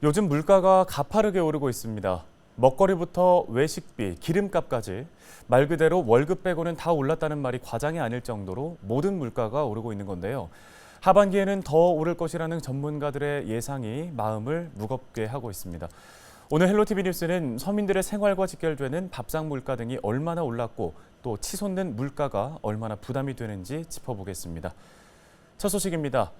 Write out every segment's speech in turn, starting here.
요즘 물가가 가파르게 오르고 있습니다. 먹거리부터 외식비, 기름값까지 말 그대로 월급 빼고는 다 올랐다는 말이 과장이 아닐 정도로 모든 물가가 오르고 있는 건데요. 하반기에는 더 오를 것이라는 전문가들의 예상이 마음을 무겁게 하고 있습니다. 오늘 헬로티비 뉴스는 서민들의 생활과 직결되는 밥상 물가 등이 얼마나 올랐고 또 치솟는 물가가 얼마나 부담이 되는지 짚어보겠습니다. 첫 소식입니다.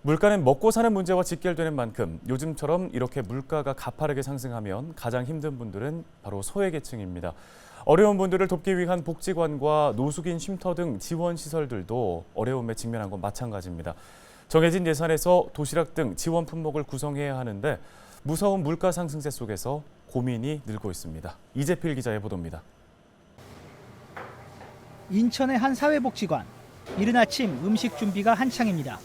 물가는 먹고 사는 문제와 직결되는 만큼 요즘처럼 이렇게 물가가 가파르게 상승하면 가장 힘든 분들은 바로 소외계층입니다. 어려운 분들을 돕기 위한 복지관과 노숙인 쉼터 등 지원 시설들도 어려움에 직면한 건 마찬가지입니다. 정해진 예산에서 도시락 등 지원 품목을 구성해야 하는데 무서운 물가 상승세 속에서 고민이 늘고 있습니다. 이재필 기자의 보도입니다. 인천의 한 사회복지관. 이른 아침 음식 준비가 한창입니다.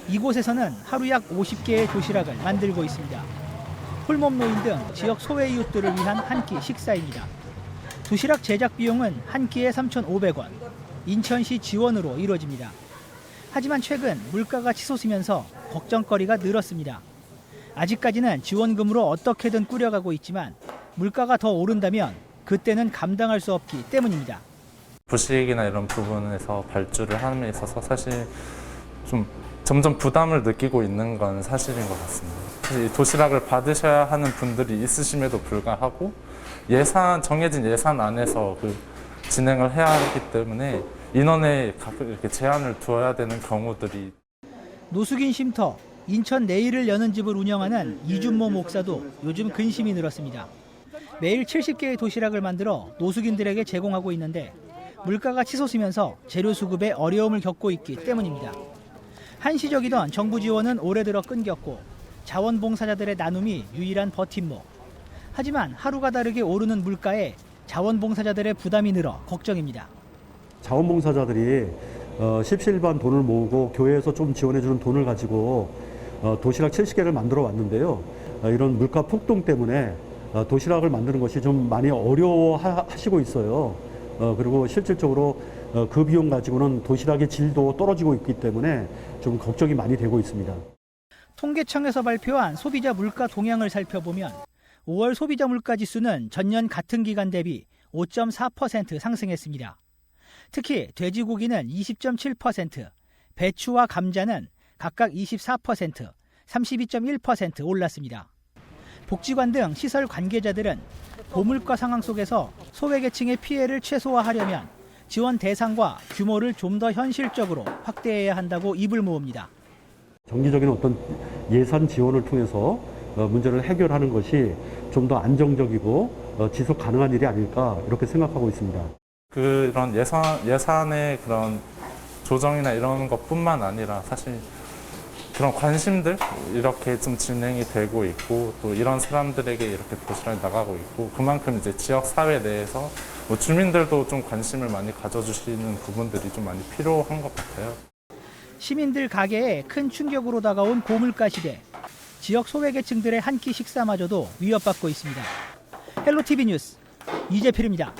이곳에서는 하루 약 50개의 도시락을 만들고 있습니다. 홀몸노인 등 지역 소외 이웃들을 위한 한 끼 식사입니다. 도시락 제작 비용은 한 끼에 3,500원, 인천시 지원으로 이루어집니다. 하지만 최근 물가가 치솟으면서 걱정거리가 늘었습니다. 아직까지는 지원금으로 어떻게든 꾸려가고 있지만 물가가 더 오른다면 그때는 감당할 수 없기 때문입니다. 부식이나 이런 부분에서 발주를 함에 있어서 사실 좀 점점 부담을 느끼고 있는 건 사실인 것 같습니다. 사실 도시락을 받으셔야 하는 분들이 있으심에도 불구하고 정해진 예산 안에서 진행을 해야 하기 때문에 인원에 이렇게 제한을 두어야 되는 경우들이. 노숙인 쉼터, 인천 내일을 여는 집을 운영하는 이준모 목사도 요즘 근심이 늘었습니다. 매일 70개의 도시락을 만들어 노숙인들에게 제공하고 있는데 물가가 치솟으면서 재료 수급에 어려움을 겪고 있기 때문입니다. 한시적이던 정부 지원은 올해 들어 끊겼고 자원봉사자들의 나눔이 유일한 버팀목. 하지만 하루가 다르게 오르는 물가에 자원봉사자들의 부담이 늘어 걱정입니다. 자원봉사자들이 십시일반 돈을 모으고 교회에서 좀 지원해주는 돈을 가지고 도시락 70개를 만들어 왔는데요. 이런 물가 폭등 때문에 도시락을 만드는 것이 좀 많이 어려워하시고 있어요. 그리고 실질적으로 그 비용 가지고는 도시락의 질도 떨어지고 있기 때문에 좀 걱정이 많이 되고 있습니다. 통계청에서 발표한 소비자 물가 동향을 살펴보면 5월 소비자 물가 지수는 전년 같은 기간 대비 5.4% 상승했습니다. 특히 돼지고기는 20.7%, 배추와 감자는 각각 24%, 32.1% 올랐습니다. 복지관 등 시설 관계자들은 고물가 상황 속에서 소외계층의 피해를 최소화하려면 지원 대상과 규모를 좀 더 현실적으로 확대해야 한다고 입을 모읍니다. 정기적인 어떤 예산 지원을 통해서 문제를 해결하는 것이 좀 더 안정적이고 지속 가능한 일이 아닐까 이렇게 생각하고 있습니다. 그런 예산의 그런 조정이나 이런 것뿐만 아니라 사실 그런 관심들 이렇게 좀 진행이 되고 있고 또 이런 사람들에게 이렇게 도시락이 나가고 있고 그만큼 이제 지역 사회 내에서 주민들도 좀 관심을 많이 가져주시는 부분들이 좀 많이 필요한 것 같아요. 시민들 가게에 큰 충격으로 다가온 고물가 시대. 지역 소외계층들의 한 끼 식사마저도 위협받고 있습니다. 헬로티비 뉴스 이재필입니다.